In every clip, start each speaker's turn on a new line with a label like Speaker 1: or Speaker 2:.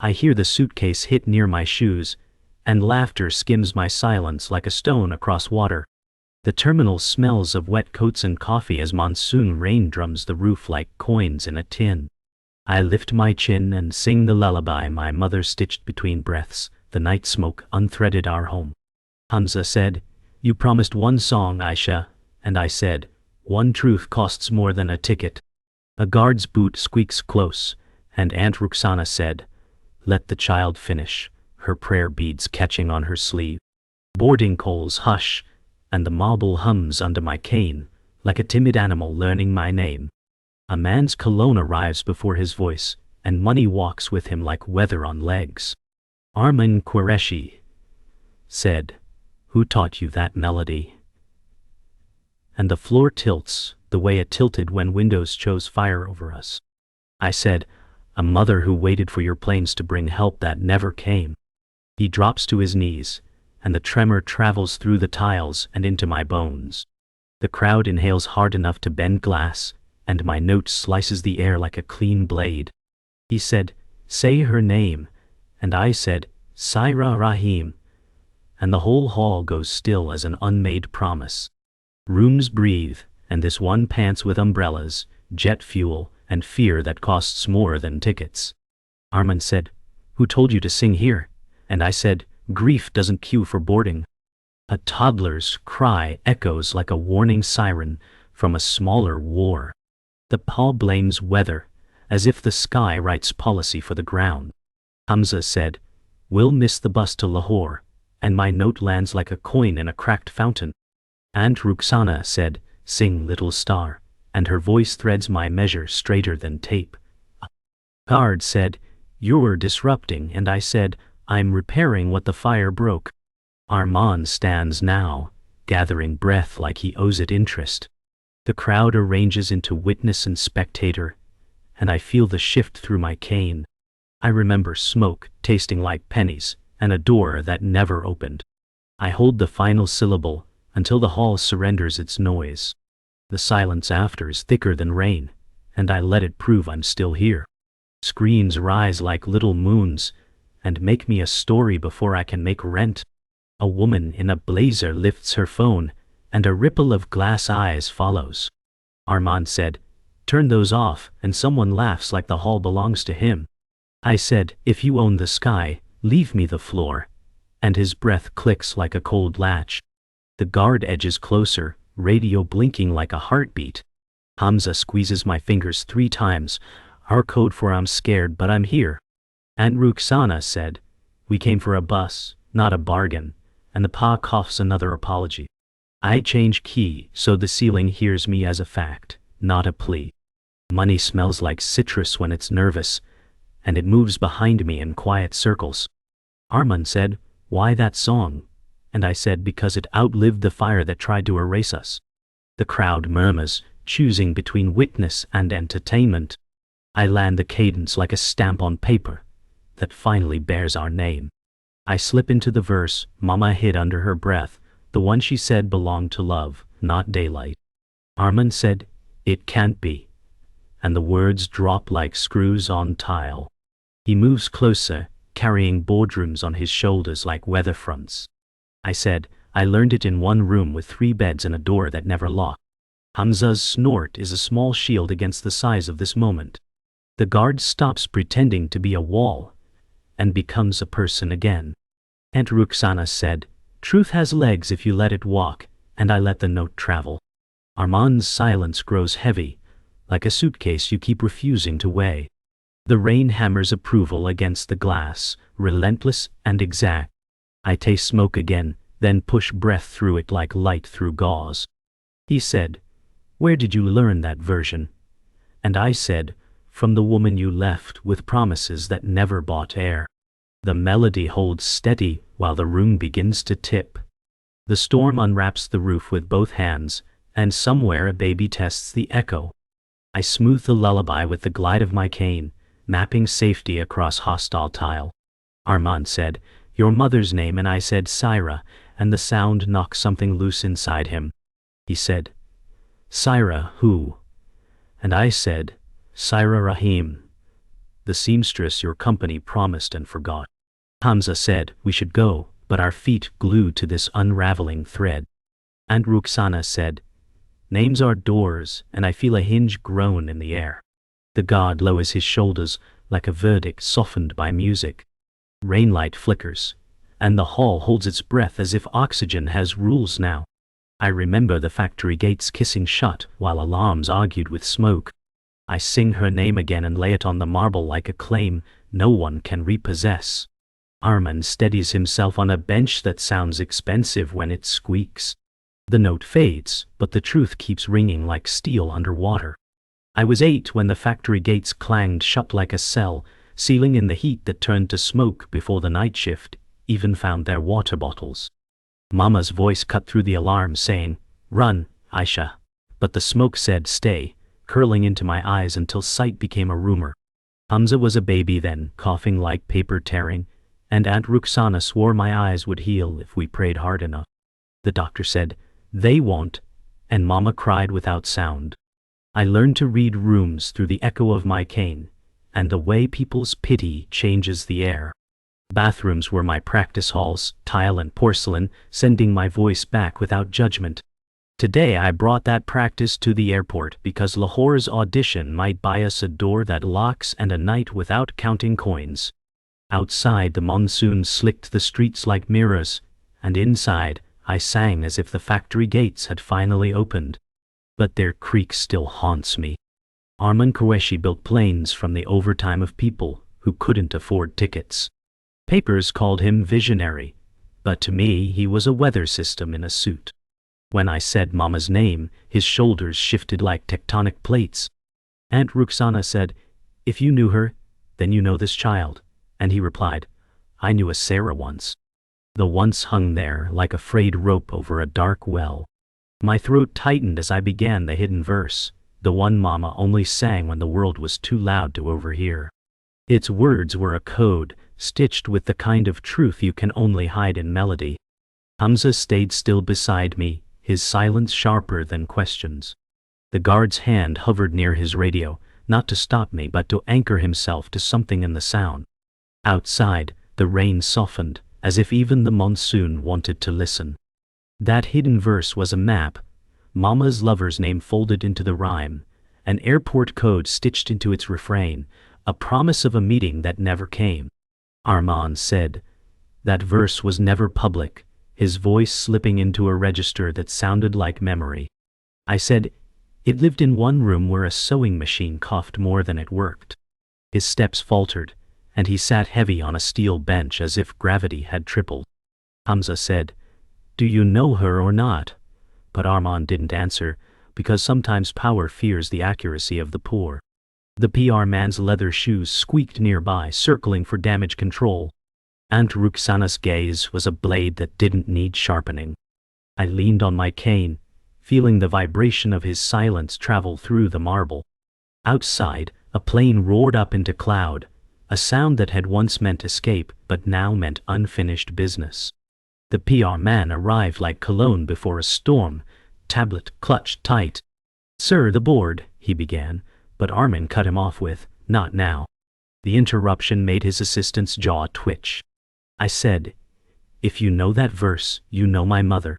Speaker 1: I hear the suitcase hit near my shoes, and laughter skims my silence like a stone across water. The terminal smells of wet coats and coffee as monsoon rain drums the roof like coins in a tin. I lift my chin and sing the lullaby my mother stitched between breaths. The night smoke unthreaded our home. Hamza said, "You promised one song, Aisha," and I said, "One truth costs more than a ticket." A guard's boot squeaks close, and Aunt Rukhsana said, "Let the child finish," her prayer beads catching on her sleeve. Boarding calls hush, and the marble hums under my cane, like a timid animal learning my name. A man's cologne arrives before his voice, and money walks with him like weather on legs. Arman Qureshi said, "Who taught you that melody?" And the floor tilts, the way it tilted when windows chose fire over us. I said, "A mother who waited for your planes to bring help that never came." He drops to his knees, and the tremor travels through the tiles and into my bones. The crowd inhales hard enough to bend glass, and my note slices the air like a clean blade. He said, "Say her name," and I said, "Saira Rahim," and the whole hall goes still as an unmade promise. Rooms breathe, and this one pants with umbrellas, jet fuel, and fear that costs more than tickets. Arman said, "Who told you to sing here?" And I said, "Grief doesn't queue for boarding." A toddler's cry echoes like a warning siren from a smaller war. The paw blames weather, as if the sky writes policy for the ground. Hamza said, "We'll miss the bus to Lahore," and my note lands like a coin in a cracked fountain. Aunt Rukhsana said, "Sing, little star," and her voice threads my measure straighter than tape. A guard said, "You're disrupting," and I said, "I'm repairing what the fire broke." Arman stands now, gathering breath like he owes it interest. The crowd arranges into witness and spectator, and I feel the shift through my cane. I remember smoke tasting like pennies, and a door that never opened. I hold the final syllable until the hall surrenders its noise. The silence after is thicker than rain, and I let it prove I'm still here. Screens rise like little moons, and make me a story before I can make rent. A woman in a blazer lifts her phone, and a ripple of glass eyes follows. Arman said, "Turn those off," and someone laughs like the hall belongs to him. I said, "If you own the sky, leave me the floor," and his breath clicks like a cold latch. The guard edges closer, radio blinking like a heartbeat. Hamza squeezes my fingers 3 times, our code for "I'm scared but I'm here." Aunt Rukhsana said, "We came for a bus, not a bargain," and the pa coughs another apology. I change key so the ceiling hears me as a fact, not a plea. Money smells like citrus when it's nervous, and it moves behind me in quiet circles. Arman said, "Why that song?" And I said, "Because it outlived the fire that tried to erase us." The crowd murmurs, choosing between witness and entertainment. I land the cadence like a stamp on paper that finally bears our name. I slip into the verse Mama hid under her breath, the one she said belonged to love, not daylight. Arman said, "It can't be," and the words drop like screws on tile. He moves closer, carrying boardrooms on his shoulders like weather fronts. I said, "I learned it in one room with 3 beds and a door that never locked." Hamza's snort is a small shield against the size of this moment. The guard stops pretending to be a wall and becomes a person again. Aunt Rukhsana said, "Truth has legs if you let it walk," and I let the note travel. Arman's silence grows heavy, like a suitcase you keep refusing to weigh. The rain hammers approval against the glass, relentless and exact. I taste smoke again, then push breath through it like light through gauze. He said, "Where did you learn that version?" And I said, "From the woman you left with promises that never bought air." The melody holds steady while the room begins to tip. The storm unwraps the roof with both hands, and somewhere a baby tests the echo. I smooth the lullaby with the glide of my cane, mapping safety across hostile tile. Arman said, "Your mother's name," and I said, "Saira," and the sound knocked something loose inside him. He said, "Saira who?" And I said, "Saira Rahim." the seamstress your company promised and forgot. Hamza said we should go, but our feet glued to this unraveling thread. Aunt Rukhsana said, names are doors, and I feel a hinge groan in the air. The god lowers his shoulders like a verdict softened by music. Rainlight flickers, and the hall holds its breath as if oxygen has rules now. I remember the factory gates kissing shut while alarms argued with smoke. I sing her name again and lay it on the marble like a claim no one can repossess. Arman steadies himself on a bench that sounds expensive when it squeaks. The note fades, but the truth keeps ringing like steel underwater. I was 8 when the factory gates clanged shut like a cell, sealing in the heat that turned to smoke before the night shift even found their water bottles. Mama's voice cut through the alarm saying, "Run, Aisha." But the smoke said, "Stay," curling into my eyes until sight became a rumor. Hamza was a baby then, coughing like paper tearing, and Aunt Rukhsana swore my eyes would heal if we prayed hard enough. The doctor said, "They won't," and Mama cried without sound. I learned to read rooms through the echo of my cane, and the way people's pity changes the air. Bathrooms were my practice halls, tile and porcelain, sending my voice back without judgment. Today I brought that practice to the airport because Lahore's audition might buy us a door that locks and a night without counting coins. Outside the monsoon slicked the streets like mirrors, and inside I sang as if the factory gates had finally opened. But their creak still haunts me. Arman Qureshi built planes from the overtime of people who couldn't afford tickets. Papers called him visionary, but to me he was a weather system in a suit. When I said Mama's name, his shoulders shifted like tectonic plates. Aunt Rukhsana said, "If you knew her, then you know this child." And he replied, "I knew a Sarah once." The once hung there like a frayed rope over a dark well. My throat tightened as I began the hidden verse, the one Mama only sang when the world was too loud to overhear. Its words were a code, stitched with the kind of truth you can only hide in melody. Hamza stayed still beside me, his silence sharper than questions. The guard's hand hovered near his radio, not to stop me but to anchor himself to something in the sound. Outside, the rain softened, as if even the monsoon wanted to listen. That hidden verse was a map, Mama's lover's name folded into the rhyme, an airport code stitched into its refrain, a promise of a meeting that never came. Arman said, that verse was never public, his voice slipping into a register that sounded like memory. I said, it lived in one room where a sewing machine coughed more than it worked. His steps faltered, and he sat heavy on a steel bench as if gravity had tripled. Hamza said, "Do you know her or not?" But Arman didn't answer, because sometimes power fears the accuracy of the poor. The PR man's leather shoes squeaked nearby, circling for damage control. Aunt Rukhsana's gaze was a blade that didn't need sharpening. I leaned on my cane, feeling the vibration of his silence travel through the marble. Outside, a plane roared up into cloud, a sound that had once meant escape but now meant unfinished business. The PR man arrived like cologne before a storm, tablet clutched tight. "Sir, the board," he began, but Arman cut him off with, "Not now." The interruption made his assistant's jaw twitch. I said, "If you know that verse, you know my mother."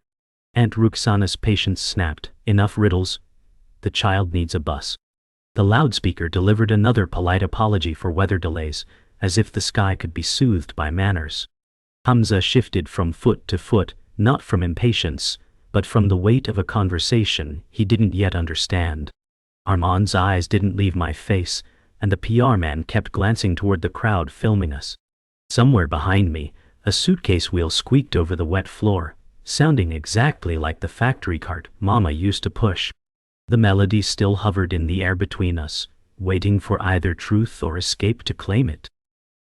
Speaker 1: Aunt Rukhsana's patience snapped. "Enough riddles. The child needs a bus." The loudspeaker delivered another polite apology for weather delays, as if the sky could be soothed by manners. Hamza shifted from foot to foot, not from impatience, but from the weight of a conversation he didn't yet understand. Arman's eyes didn't leave my face, and the PR man kept glancing toward the crowd filming us. Somewhere behind me, a suitcase wheel squeaked over the wet floor, sounding exactly like the factory cart Mama used to push. The melody still hovered in the air between us, waiting for either truth or escape to claim it.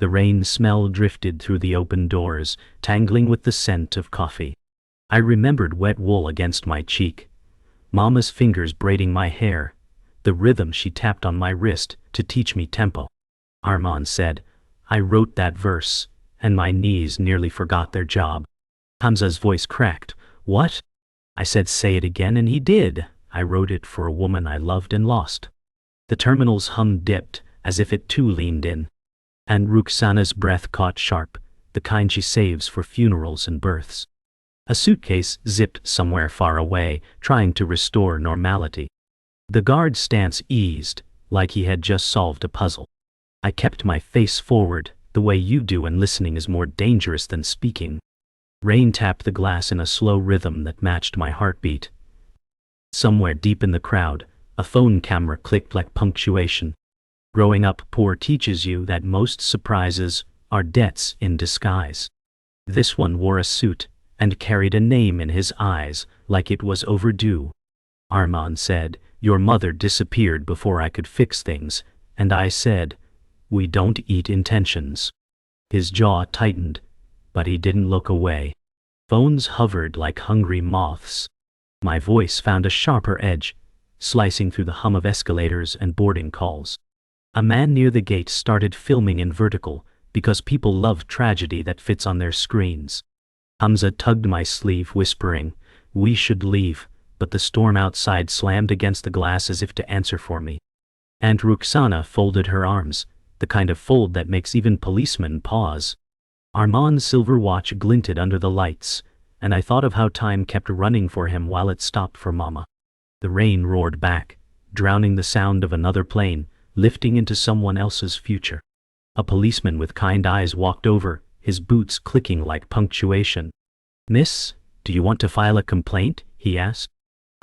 Speaker 1: The rain smell drifted through the open doors, tangling with the scent of coffee. I remembered wet wool against my cheek, Mama's fingers braiding my hair, the rhythm she tapped on my wrist to teach me tempo. Arman said, "I wrote that verse," and my knees nearly forgot their job. Hamza's voice cracked. "What?" I said, "Say it again," and he did. I wrote it for a woman I loved and lost. The terminal's hum dipped, as if it too leaned in. and Rukhsana's breath caught sharp, the kind she saves for funerals and births. A suitcase zipped somewhere far away, trying to restore normality. The guard's stance eased, like he had just solved a puzzle. I kept my face forward, the way you do when listening is more dangerous than speaking. Rain tapped the glass in a slow rhythm that matched my heartbeat. Somewhere deep in the crowd, a phone camera clicked like punctuation. Growing up poor teaches you that most surprises are debts in disguise. This one wore a suit and carried a name in his eyes like it was overdue. Arman said, "Your mother disappeared before I could fix things," and I said, "We don't eat intentions." His jaw tightened, but he didn't look away. Phones hovered like hungry moths. My voice found a sharper edge, slicing through the hum of escalators and boarding calls. A man near the gate started filming in vertical, because people love tragedy that fits on their screens. Hamza tugged my sleeve, whispering, "We should leave," but the storm outside slammed against the glass as if to answer for me. Aunt Rukhsana folded her arms, the kind of fold that makes even policemen pause. Arman's silver watch glinted under the lights, and I thought of how time kept running for him while it stopped for Mama. The rain roared back, drowning the sound of another plane, lifting into someone else's future. A policeman with kind eyes walked over, his boots clicking like punctuation. "Miss, do you want to file a complaint?" he asked.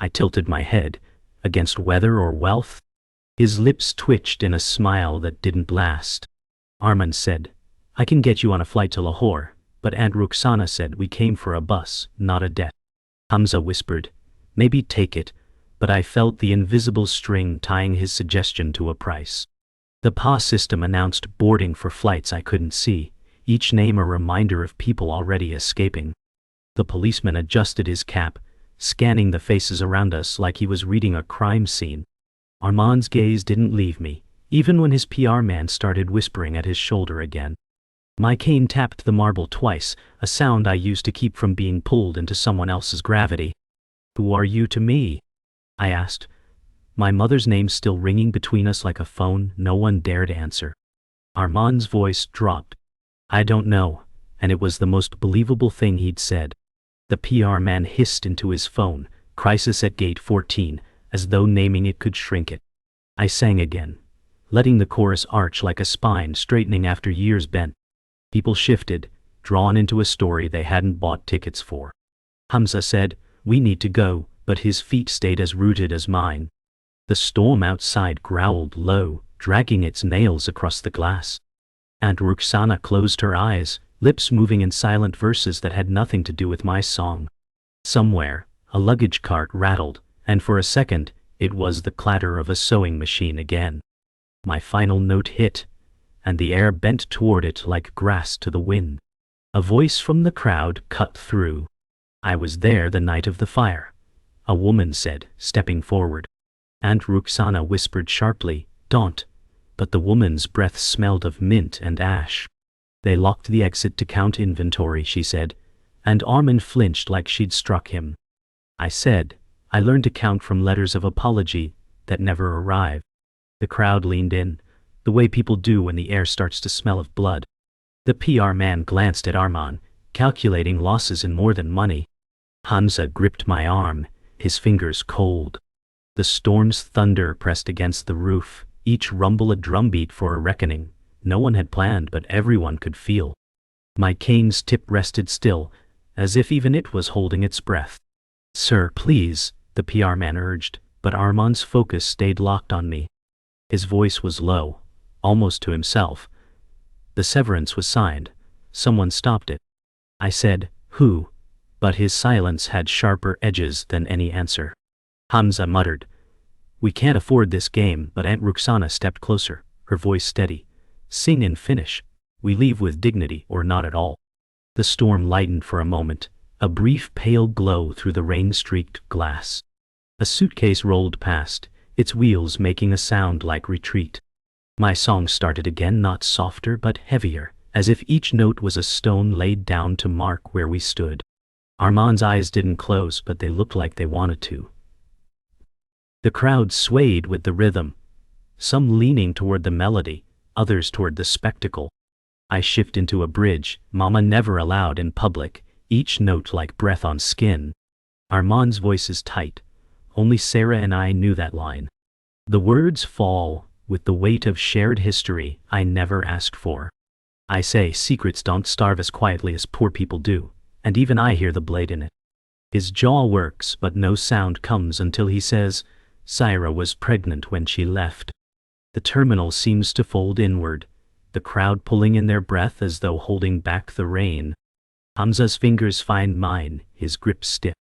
Speaker 1: I tilted my head. "Against weather or wealth?" His lips twitched in a smile that didn't last. Arman said, "I can get you on a flight to Lahore," but Aunt Rukhsana said we came for a bus, not a debt. Hamza whispered, "Maybe take it," but I felt the invisible string tying his suggestion to a price. The PA system announced boarding for flights I couldn't see, each name a reminder of people already escaping. The policeman adjusted his cap, scanning the faces around us like he was reading a crime scene. Arman's gaze didn't leave me, even when his PR man started whispering at his shoulder again. My cane tapped the marble twice, a sound I used to keep from being pulled into someone else's gravity. "Who are you to me?" I asked, my mother's name still ringing between us like a phone no one dared answer. Arman's voice dropped. "I don't know," and it was the most believable thing he'd said. The PR man hissed into his phone, "Crisis at gate 14, as though naming it could shrink it. I sang again, letting the chorus arch like a spine straightening after years bent. People shifted, drawn into a story they hadn't bought tickets for. Hamza said, "We need to go," but his feet stayed as rooted as mine. The storm outside growled low, dragging its nails across the glass. Aunt Rukhsana closed her eyes, lips moving in silent verses that had nothing to do with my song. Somewhere, a luggage cart rattled, and for a second, it was the clatter of a sewing machine again. My final note hit, and the air bent toward it like grass to the wind. A voice from the crowd cut through. "I was there the night of the fire," a woman said, stepping forward. Aunt Rukhsana whispered sharply, "Don't," but the woman's breath smelled of mint and ash. "They locked the exit to count inventory," she said, and Arman flinched like she'd struck him. I said, "I learned to count from letters of apology that never arrived." The crowd leaned in, the way people do when the air starts to smell of blood. The PR man glanced at Arman, calculating losses in more than money. Hamza gripped my arm, his fingers cold. The storm's thunder pressed against the roof, each rumble a drumbeat for a reckoning no one had planned but everyone could feel. My cane's tip rested still, as if even it was holding its breath. "Sir, please," the PR man urged, but Arman's focus stayed locked on me. His voice was low, almost to himself. The severance was signed. Someone stopped it. I said, "Who?" but his silence had sharper edges than any answer. Hamza muttered, "We can't afford this game," but Aunt Rukhsana stepped closer, her voice steady. "Sing and finish. We leave with dignity or not at all." The storm lightened for a moment, a brief pale glow through the rain-streaked glass. A suitcase rolled past, its wheels making a sound like retreat. My song started again, not softer but heavier, as if each note was a stone laid down to mark where we stood. Arman's eyes didn't close, but they looked like they wanted to. The crowd swayed with the rhythm, some leaning toward the melody, others toward the spectacle. I shift into a bridge, Mama never allowed in public, each note like breath on skin. Arman's voice is tight. Only Sarah and I knew that line. The words fall with the weight of shared history I never asked for. I say secrets don't starve as quietly as poor people do, and even I hear the blade in it. His jaw works, but no sound comes until he says, Sarah was pregnant when she left. The terminal seems to fold inward, the crowd pulling in their breath as though holding back the rain. Hamza's fingers find mine, his grip stiff.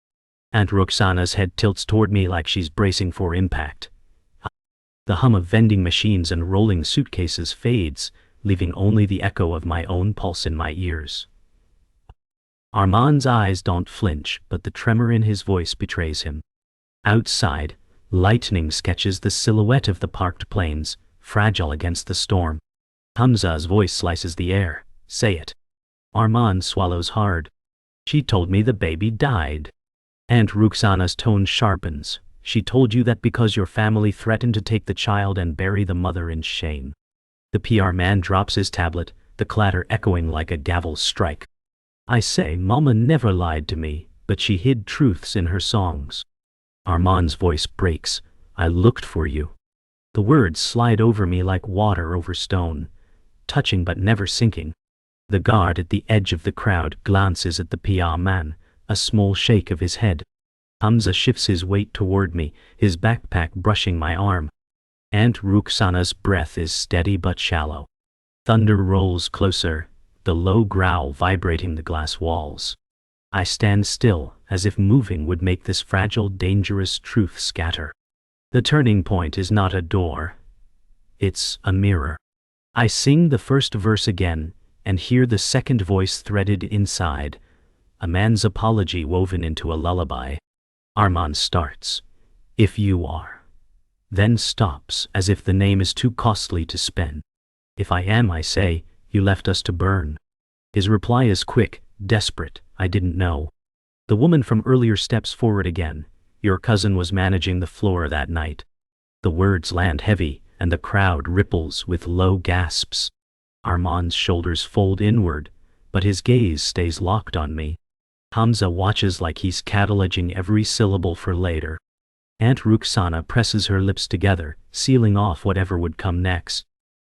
Speaker 1: Aunt Rukhsana's head tilts toward me like she's bracing for impact. The hum of vending machines and rolling suitcases fades, leaving only the echo of my own pulse in my ears. Arman's eyes don't flinch, but the tremor in his voice betrays him. Outside, lightning sketches the silhouette of the parked planes, fragile against the storm. Hamza's voice slices the air. Say it. Arman swallows hard. She told me the baby died. Aunt Rukhsana's tone sharpens. She told you that because your family threatened to take the child and bury the mother in shame. The PR man drops his tablet, the clatter echoing like a gavel strike. I say Mama never lied to me, but she hid truths in her songs. Arman's voice breaks. I looked for you. The words slide over me like water over stone, touching but never sinking. The guard at the edge of the crowd glances at the PR man, a small shake of his head. Hamza shifts his weight toward me, his backpack brushing my arm. Aunt Rukhsana's breath is steady but shallow. Thunder rolls closer, the low growl vibrating the glass walls. I stand still, as if moving would make this fragile, dangerous truth scatter. The turning point is not a door. It's a mirror. I sing the first verse again, and hear the second voice threaded inside, a man's apology woven into a lullaby. Arman starts. If you are. Then stops, as if the name is too costly to spend. If I am, I say, you left us to burn. His reply is quick, desperate. I didn't know. The woman from earlier steps forward again. Your cousin was managing the floor that night. The words land heavy, and the crowd ripples with low gasps. Arman's shoulders fold inward, but his gaze stays locked on me. Hamza watches like he's cataloging every syllable for later. Aunt Rukhsana presses her lips together, sealing off whatever would come next.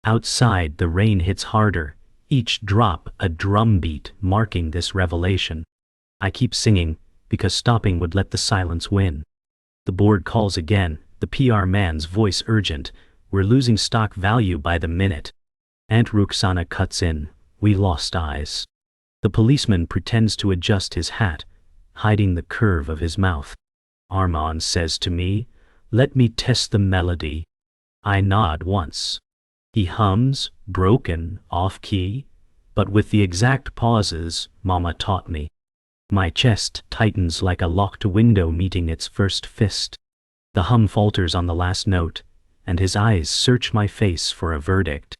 Speaker 1: Outside, the rain hits harder, each drop a drumbeat marking this revelation. I keep singing, because stopping would let the silence win. The board calls again, the PR man's voice urgent. We're losing stock value by the minute. Aunt Rukhsana cuts in. We lost eyes. The policeman pretends to adjust his hat, hiding the curve of his mouth. Arman says to me, let me test the melody. I nod once. He hums, broken, off-key, but with the exact pauses Mama taught me. My chest tightens like a locked window meeting its first fist. The hum falters on the last note, and his eyes search my face for a verdict.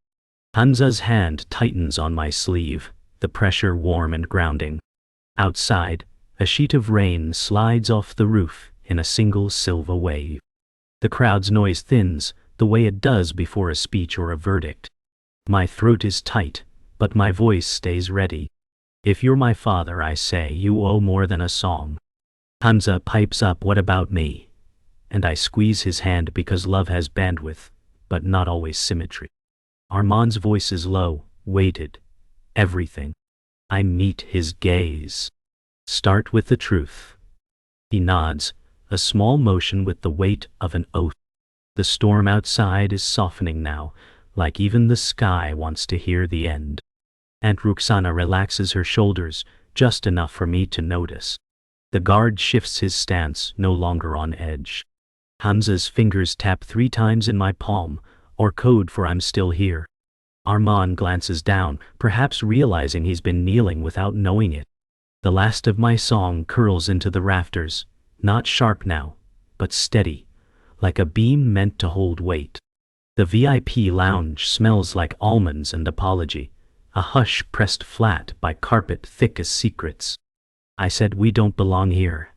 Speaker 1: Hamza's hand tightens on my sleeve, the pressure warm and grounding. Outside, a sheet of rain slides off the roof in a single silver wave. The crowd's noise thins, the way it does before a speech or a verdict. My throat is tight, but my voice stays ready. If you're my father, I say, you owe more than a song. Hamza pipes up, what about me? And I squeeze his hand because love has bandwidth, but not always symmetry. Arman's voice is low, weighted. Everything. I meet his gaze. Start with the truth. He nods, a small motion with the weight of an oath. The storm outside is softening now, like even the sky wants to hear the end. Aunt Rukhsana relaxes her shoulders, just enough for me to notice. The guard shifts his stance, no longer on edge. Hamza's fingers tap 3 times in my palm, or code for I'm still here. Arman glances down, perhaps realizing he's been kneeling without knowing it. The last of my song curls into the rafters, not sharp now, but steady, like a beam meant to hold weight. The VIP lounge smells like almonds and apology, a hush pressed flat by carpet thick as secrets. I said, we don't belong here.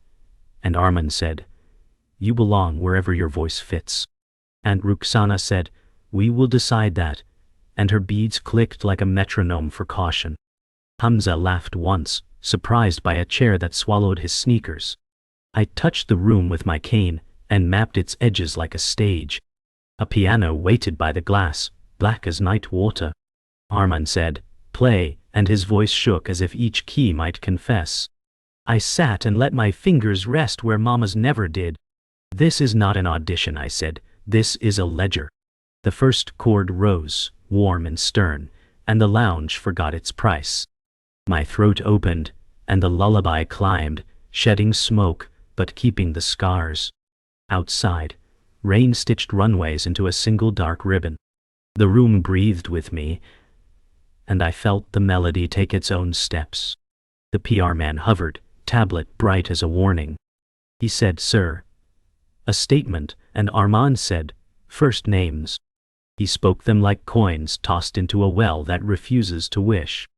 Speaker 1: And Arman said, you belong wherever your voice fits. And Rukhsana said, we will decide that, and her beads clicked like a metronome for caution. Hamza laughed once, surprised by a chair that swallowed his sneakers. I touched the room with my cane and mapped its edges like a stage. A piano waited by the glass, black as night water. Arman said, "Play," and his voice shook as if each key might confess. I sat and let my fingers rest where Mama's never did. "This is not an audition," I said. "This is a ledger." The first chord rose, warm and stern, and the lounge forgot its price. My throat opened, and the lullaby climbed, shedding smoke, but keeping the scars. Outside, rain stitched runways into a single dark ribbon. The room breathed with me, and I felt the melody take its own steps. The PR man hovered, tablet bright as a warning. He said, "Sir." A statement, and Arman said, "First names." He spoke them like coins tossed into a well that refuses to wish.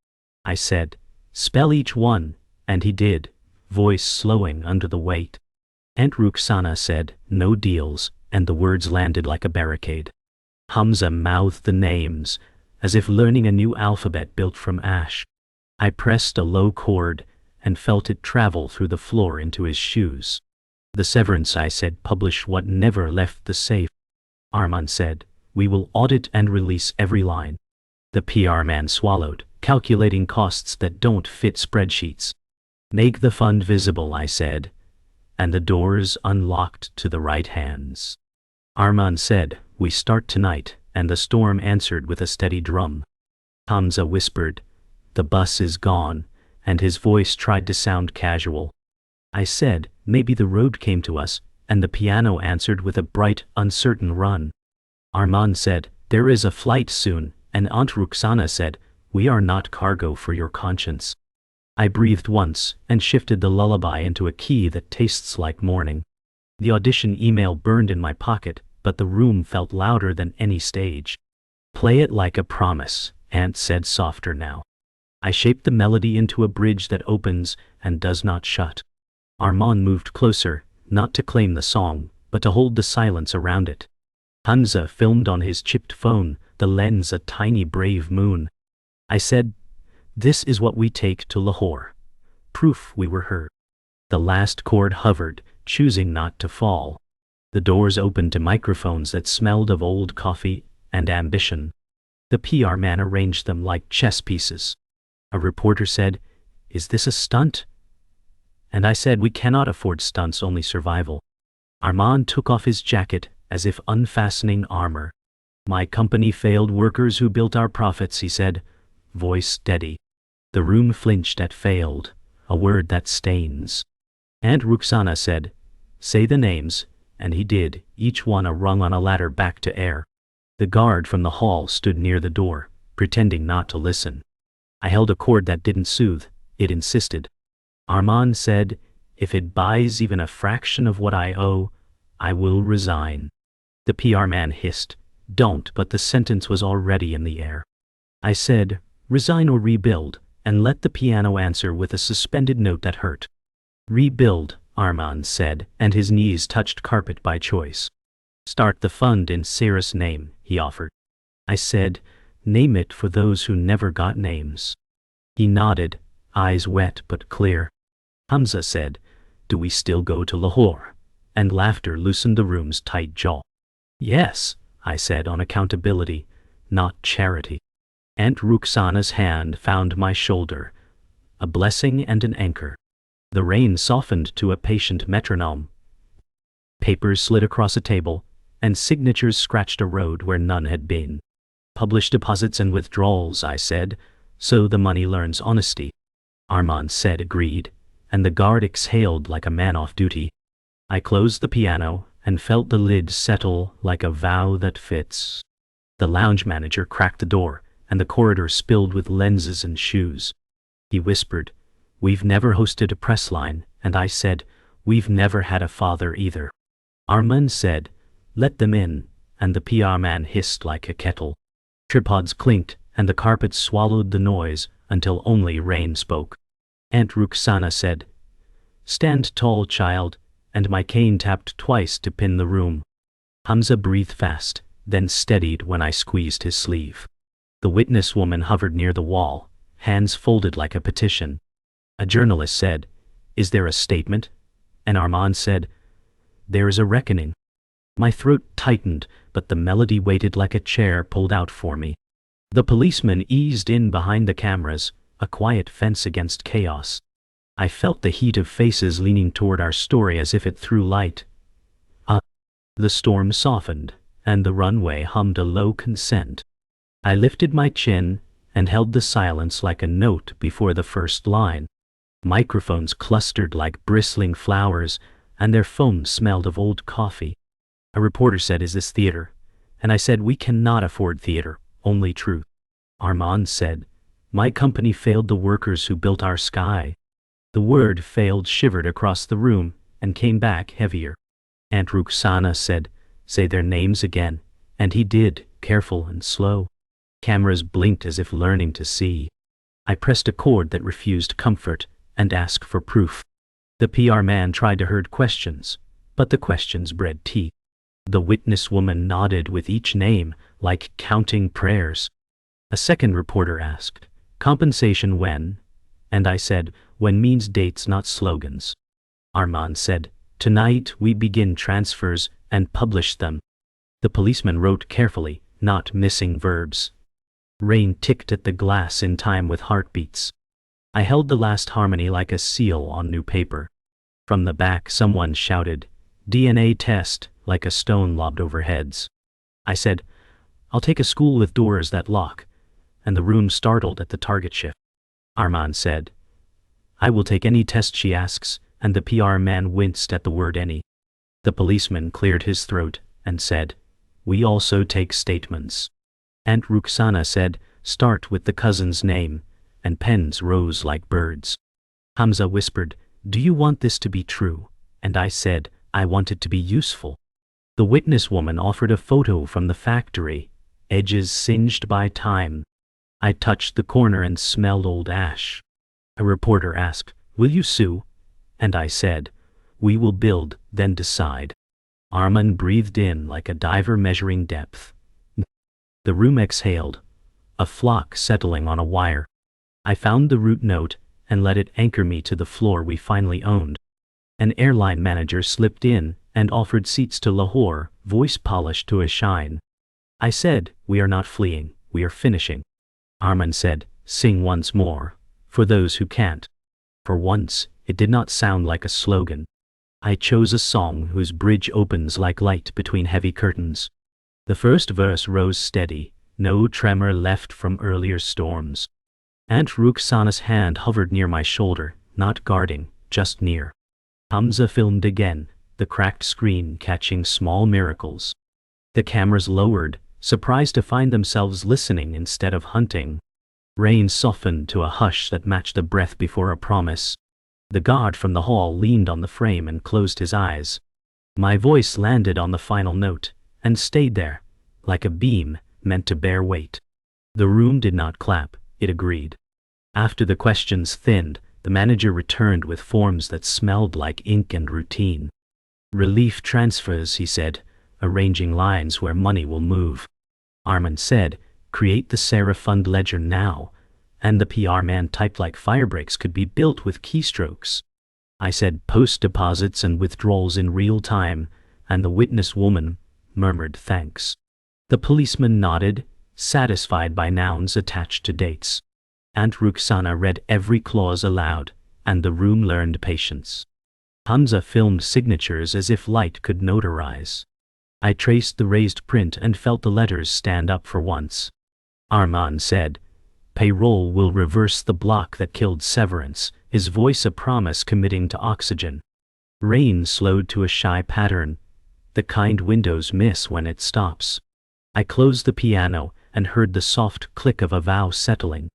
Speaker 1: I said, "Spell each one," and he did, voice slowing under the weight. Aunt Rukhsana said, "No deals," and the words landed like a barricade. Hamza mouthed the names, as if learning a new alphabet built from ash. I pressed a low chord, and felt it travel through the floor into his shoes. "The severance," I said, "publish what never left the safe." Arman said, "We will audit and release every line." The PR man swallowed, calculating costs that don't fit spreadsheets. "Make the fund visible," I said, and the doors unlocked to the right hands. Arman said, "We start tonight," and the storm answered with a steady drum. Hamza whispered, "The bus is gone," and his voice tried to sound casual. I said, "Maybe the road came to us," and the piano answered with a bright, uncertain run. Arman said, "There is a flight soon," and Aunt Rukhsana said, "We are not cargo for your conscience." I breathed once, and shifted the lullaby into a key that tastes like morning. The audition email burned in my pocket, but the room felt louder than any stage. "Play it like a promise," Aunt said softer now. I shaped the melody into a bridge that opens and does not shut. Arman moved closer, not to claim the song, but to hold the silence around it. Hamza filmed on his chipped phone, the lens a tiny brave moon. I said, "This is what we take to Lahore." Proof we were heard. The last chord hovered, choosing not to fall. The doors opened to microphones that smelled of old coffee and ambition. The PR man arranged them like chess pieces. A reporter said, "Is this a stunt?" And I said, "We cannot afford stunts, only survival." Arman took off his jacket, as if unfastening armor. "My company failed workers who built our profits," he said, voice steady. The room flinched at failed, a word that stains. Aunt Rukhsana said, "Say the names," and he did, each one a rung on a ladder back to air. The guard from the hall stood near the door, pretending not to listen. I held a chord that didn't soothe, it insisted. Arman said, "If it buys even a fraction of what I owe, I will resign." The PR man hissed, "Don't," but the sentence was already in the air. I said, "Resign or rebuild," and let the piano answer with a suspended note that hurt. "Rebuild," Arman said, and his knees touched carpet by choice. "Start the fund in Sarah's name," he offered. I said, "Name it for those who never got names." He nodded, eyes wet but clear. Hamza said, "Do we still go to Lahore?" And laughter loosened the room's tight jaw. "Yes," I said, "on accountability, not charity." Aunt Rukhsana's hand found my shoulder, a blessing and an anchor. The rain softened to a patient metronome. Papers slid across a table, and signatures scratched a road where none had been. "Publish deposits and withdrawals," I said, "so the money learns honesty." Arman said agreed, and the guard exhaled like a man off duty. I closed the piano and felt the lid settle like a vow that fits. The lounge manager cracked the door, and the corridor spilled with lenses and shoes. He whispered, "We've never hosted a press line," and I said, "We've never had a father either." Arman said, "Let them in," and the PR man hissed like a kettle. Tripods clinked, and the carpet swallowed the noise until only rain spoke. Aunt Rukhsana said, "Stand tall, child," and my cane tapped twice to pin the room. Hamza breathed fast, then steadied when I squeezed his sleeve. The witness woman hovered near the wall, hands folded like a petition. A journalist said, "Is there a statement?" And Arman said, "There is a reckoning." My throat tightened, but the melody waited like a chair pulled out for me. The policeman eased in behind the cameras, a quiet fence against chaos. I felt the heat of faces leaning toward our story as if it threw light. The storm softened, and the runway hummed a low consent. I lifted my chin and held the silence like a note before the first line. Microphones clustered like bristling flowers, and their foam smelled of old coffee. A reporter said, "Is this theater?" And I said, "We cannot afford theater, only truth." Arman said, "My company failed the workers who built our sky." The word failed shivered across the room and came back heavier. Aunt Rukhsana said, "Say their names again," and he did, careful and slow. Cameras blinked as if learning to see. I pressed a chord that refused comfort and asked for proof. The PR man tried to herd questions, but the questions bred teeth. The witness woman nodded with each name, like counting prayers. A second reporter asked, "Compensation when?" And I said, "When means dates, not slogans." Arman said, "Tonight we begin transfers and publish them." The policeman wrote carefully, not missing verbs. Rain ticked at the glass in time with heartbeats. I held the last harmony like a seal on new paper. From the back someone shouted, "DNA test," like a stone lobbed over heads. I said, "I'll take a school with doors that lock," and the room startled at the target shift. Arman said, "I will take any test she asks," and the PR man winced at the word any. The policeman cleared his throat and said, "We also take statements." Aunt Rukhsana said, "Start with the cousin's name," and pens rose like birds. Hamza whispered, "Do you want this to be true?" And I said, "I want it to be useful." The witness woman offered a photo from the factory, edges singed by time. I touched the corner and smelled old ash. A reporter asked, "Will you sue?" And I said, "We will build, then decide." Arman breathed in like a diver measuring depth. The room exhaled, a flock settling on a wire. I found the root note and let it anchor me to the floor we finally owned. An airline manager slipped in and offered seats to Lahore, voice polished to a shine. I said, "We are not fleeing, we are finishing." Arman said, "Sing once more, for those who can't." For once, it did not sound like a slogan. I chose a song whose bridge opens like light between heavy curtains. The first verse rose steady, no tremor left from earlier storms. Aunt Rukhsana's hand hovered near my shoulder, not guarding, just near. Hamza filmed again, the cracked screen catching small miracles. The cameras lowered, surprised to find themselves listening instead of hunting. Rain softened to a hush that matched a breath before a promise. The guard from the hall leaned on the frame and closed his eyes. My voice landed on the final note, and stayed there, like a beam meant to bear weight. The room did not clap, it agreed. After the questions thinned, the manager returned with forms that smelled like ink and routine. "Relief transfers," he said, arranging lines where money will move. Arman said, "Create the Sarah Fund ledger now," and the PR man typed like firebreaks could be built with keystrokes. I said, "Post deposits and withdrawals in real time," and the witness woman murmured thanks. The policeman nodded, satisfied by nouns attached to dates. Aunt Rukhsana read every clause aloud, and the room learned patience. Hamza filmed signatures as if light could notarize. I traced the raised print and felt the letters stand up for once. Arman said, "Payroll will reverse the block that killed severance," his voice a promise committing to oxygen. Rain slowed to a shy pattern, the kind windows miss when it stops. I closed the piano and heard the soft click of a vow settling.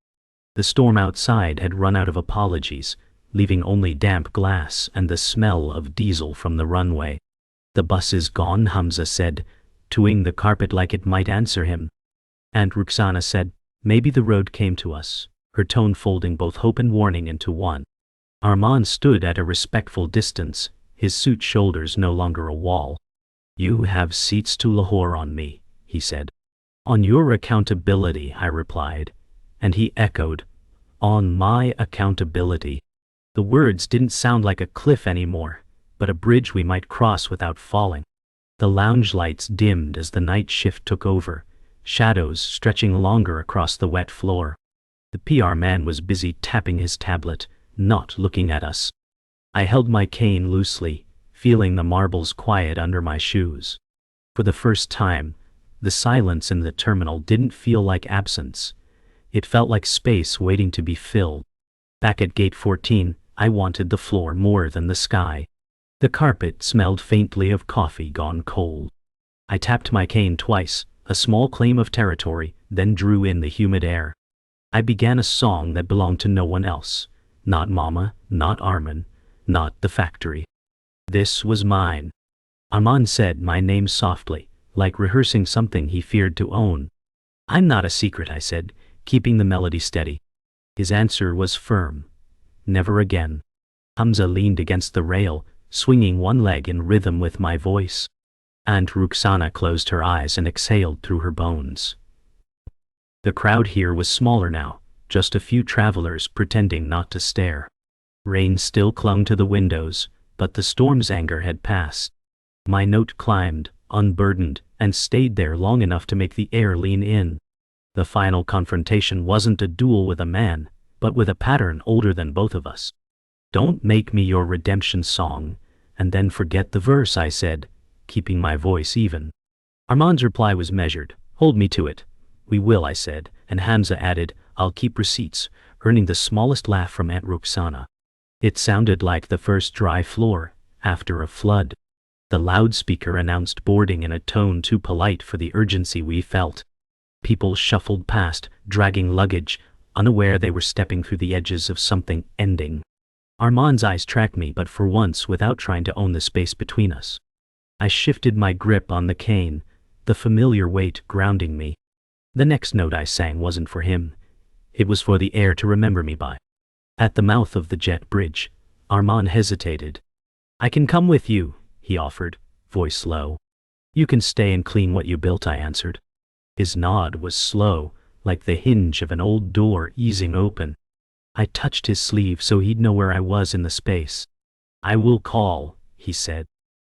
Speaker 1: The storm outside had run out of apologies, leaving only damp glass and the smell of diesel from the runway. "The bus is gone," Hamza said, tuing the carpet like it might answer him. Aunt Rukhsana said, "Maybe the road came to us," her tone folding both hope and warning into one. Arman stood at a respectful distance, his suit shoulders no longer a wall. "You have seats to Lahore on me," he said. On your accountability, I replied, and he echoed, on my accountability. The words didn't sound like a cliff anymore, but a bridge we might cross without falling. The lounge lights dimmed as the night shift took over, shadows stretching longer across the wet floor. The PR man was busy tapping his tablet, not looking at us. I held my cane loosely, feeling the marbles quiet under my shoes. For the first time, the silence in the terminal didn't feel like absence. It felt like space waiting to be filled. Back at gate 14, I wanted the floor more than the sky. The carpet smelled faintly of coffee gone cold. I tapped my cane twice, a small claim of territory, then drew in the humid air. I began a song that belonged to no one else. Not Mama, not Arman, not the factory. This was mine. Arman said my name softly, like rehearsing something he feared to own. I'm not a secret, I said, keeping the melody steady. His answer was firm. Never again. Hamza leaned against the rail, swinging one leg in rhythm with my voice. Aunt Rukhsana closed her eyes and exhaled through her bones. The crowd here was smaller now, just a few travelers pretending not to stare. Rain still clung to the windows, but the storm's anger had passed. My note climbed, unburdened, and stayed there long enough to make the air lean in. The final confrontation wasn't a duel with a man, but with a pattern older than both of us. Don't make me your redemption song, and then forget the verse, I said, keeping my voice even. Arman's reply was measured. Hold me to it. We will, I said, and Hamza added, I'll keep receipts, earning the smallest laugh from Aunt Rukhsana. It sounded like the first dry floor, after a flood. The loudspeaker announced boarding in a tone too polite for the urgency we felt. People shuffled past, dragging luggage, unaware they were stepping through the edges of something ending. Arman's eyes tracked me, but for once without trying to own the space between us. I shifted my grip on the cane, the familiar weight grounding me. The next note I sang wasn't for him. It was for the air to remember me by. At the mouth of the jet bridge, Arman hesitated. I can come with you, he offered, voice low. You can stay and clean what you built, I answered. His nod was slow, like the hinge of an old door easing open. I touched his sleeve so he'd know where I was in the space. I will call, he said.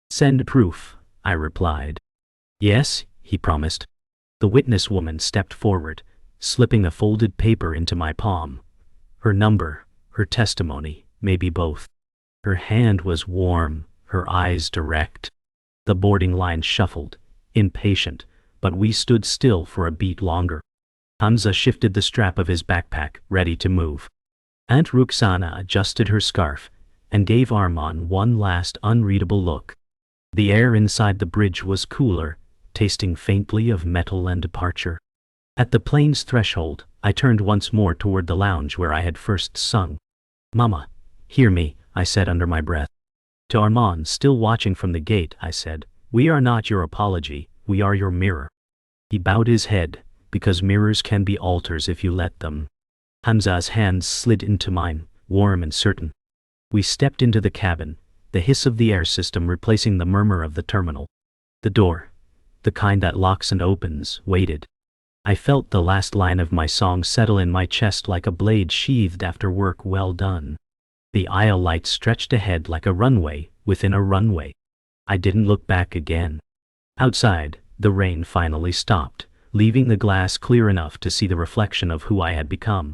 Speaker 1: Send proof, I replied. Yes, he promised. The witness woman stepped forward, slipping a folded paper into my palm. Her number, her testimony, maybe both. Her hand was warm, her eyes direct. The boarding line shuffled, impatient, but we stood still for a beat longer. Hamza shifted the strap of his backpack, ready to move. Aunt Rukhsana adjusted her scarf and gave Arman one last unreadable look. The air inside the bridge was cooler, tasting faintly of metal and departure. At the plane's threshold, I turned once more toward the lounge where I had first sung. Mama, hear me, I said under my breath. To Arman, still watching from the gate, I said, we are not your apology, we are your mirror. He bowed his head, because mirrors can be altars if you let them. Hamza's hands slid into mine, warm and certain. We stepped into the cabin, the hiss of the air system replacing the murmur of the terminal. The door, the kind that locks and opens, waited. I felt the last line of my song settle in my chest like a blade sheathed after work well done. The aisle light stretched ahead like a runway within a runway. I didn't look back again. Outside, the rain finally stopped, leaving the glass clear enough to see the reflection of who I had become.